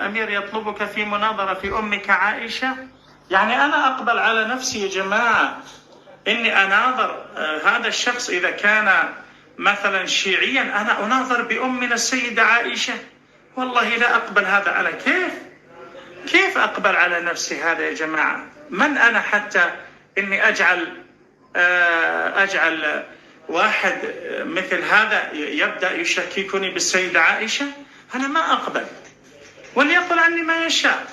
أمير يطلبك في مناظرة في أمك عائشة. يعني أنا أقبل على نفسي يا جماعة إني أناظر هذا الشخص إذا كان مثلا شيعيا، أنا أناظر بأمنا السيدة عائشة؟ والله لا أقبل هذا. على كيف أقبل على نفسي هذا يا جماعة؟ من أنا حتى إني أجعل واحد مثل هذا يبدأ يشككني بالسيدة عائشة؟ أنا ما أقبل. وليقل عني ما يشاء.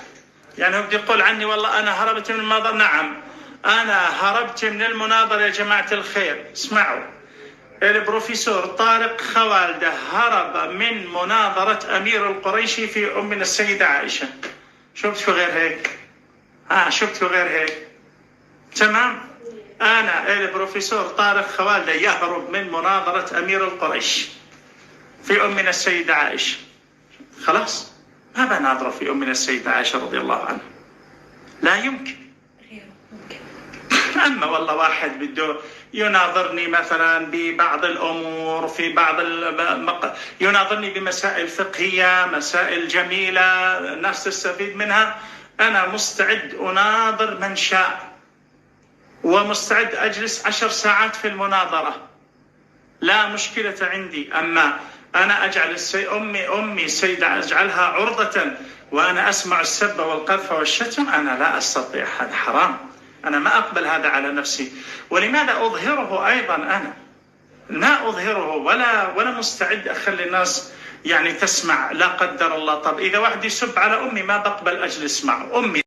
يعني هو يقول عني والله أنا هربت من المناظرة. نعم أنا هربت من المناظرة يا جماعة الخير. اسمعوا، البروفيسور طارق خوالده هرب من مناظرة أمير القريشي في أمنا السيدة عائشة. شفتوا غير هيك؟ شفتوا غير هيك؟ تمام. أنا البروفيسور طارق خوالده يهرب من مناظرة أمير القريش في أمنا السيدة عائشة. خلاص ما بناظره في أمنا السيدة عائشة رضي الله عنها، لا يمكن. أما والله واحد بده يناظرني مثلا ببعض الأمور، في بعض يناظرني بمسائل فقهية، مسائل جميلة الناس تستفيد منها، أنا مستعد أناظر من شاء، ومستعد أجلس 10 ساعات في المناظرة، لا مشكلة عندي. أما أنا أجعل أمي السيدة أجعلها عرضة وأنا أسمع السب والقذف والشتم، أنا لا أستطيع. هذا حرام. أنا ما أقبل هذا على نفسي. ولماذا أظهره أيضا؟ أنا لا أظهره ولا مستعد أخلي الناس يعني تسمع، لا قدر الله. طب إذا واحد يسب على أمي ما بقبل أجلس معه. أمي